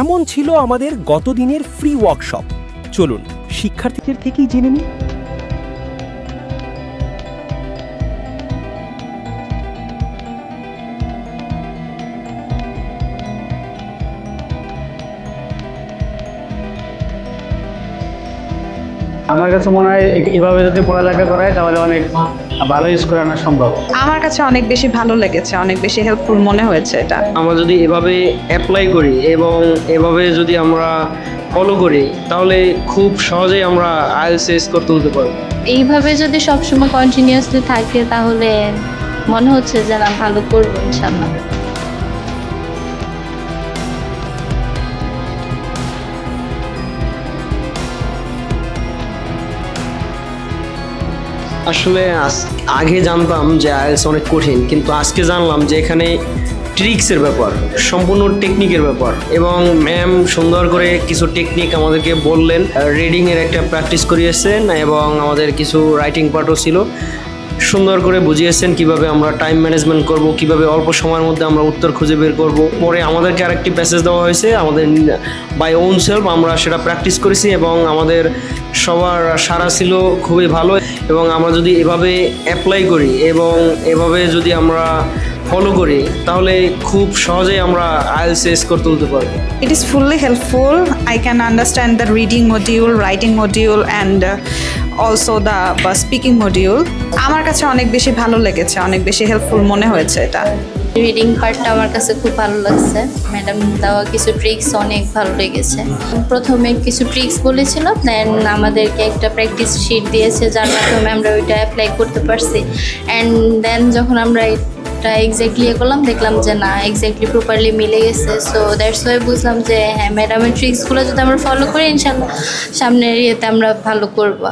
এমন ছিল আমাদের গত দিনের ফ্রি ওয়ার্কশপ। চলুন শিক্ষার্থীদের থেকেই জেনে নিই। আমার কাছে মনে হয় এভাবে যদি পড়ালেখা করা হয় তাহলে অনেক ভালো স্কোর আনা সম্ভব। আমার কাছে অনেক বেশি ভালো লেগেছে, অনেক বেশি হেল্পফুল মনে হয়েছে এটা। আমরা যদি এভাবে অ্যাপ্লাই করি এবং এভাবে যদি আমরা ফলো করি তাহলে খুব সহজেই আমরা আইএলটিএস করতে তুলতে পারবো। এইভাবে যদি সবসময় কন্টিনিউয়াসলি থাকে তাহলে মনে হচ্ছে যে না ভালো করবো ইনশাল্লাহ। আসলে আগে জানতাম যে আইএলটিএস অনেক কঠিন, কিন্তু আজকে জানলাম যে এখানে ট্রিক্সের ব্যাপার, সম্পূর্ণ টেকনিকের ব্যাপার। এবং ম্যাম সুন্দর করে কিছু টেকনিক আমাদেরকে বললেন, রিডিংয়ের একটা প্র্যাকটিস করিয়েছেন এবং আমাদের কিছু রাইটিং পার্টও ছিল। সুন্দর করে বুঝিয়েছেন কিভাবে আমরা টাইম ম্যানেজমেন্ট করব, কিভাবে অল্প সময়ের মধ্যে আমরা উত্তর খুঁজে বের করব। পরে আমাদেরকে আরেকটি প্যাসেজ দেওয়া হয়েছে, আমাদের বাই ওন সেলফ আমরা সেটা প্র্যাকটিস করেছি এবং আমাদের সবার সাড়া ছিল খুবই ভালো। এবং আমরা যদি এভাবে অ্যাপ্লাই করি এবং এভাবে যদি আমরা ফলো করি তাহলে খুব সহজেই আমরা আইএলটিএস করে তুলতে পারবো। It is fully helpful. I can understand the reading module, writing module and also the speaking module. আমার কাছে অনেক বেশি ভালো লেগেছে, অনেক বেশি হেল্পফুল মনে হয়েছে এটা। রিডিং পার্টটা আমার কাছে খুব ভালো লাগছে। ম্যাডাম দেওয়া কিছু ট্রিক্স অনেক ভালো লেগেছে। প্রথমে কিছু ট্রিক্স বলেছিল, দেন আমাদেরকে একটা প্র্যাকটিস শিট দিয়েছে যার মাধ্যমে আমরা ওইটা অ্যাপ্লাই করতে পারছি। অ্যান্ড দেন যখন আমরা এটা এক্স্যাক্টলি করলাম দেখলাম যে না এক্স্যাক্টলি প্রপারলি মিলে গেছে। সো দ্যাটস ওয়াই বুঝলাম যে হ্যাঁ ম্যাডামের ট্রিক্সগুলো যদি আমরা ফলো করি ইনশাল্লাহ সামনের ইয়েতে আমরা ভালো করবো।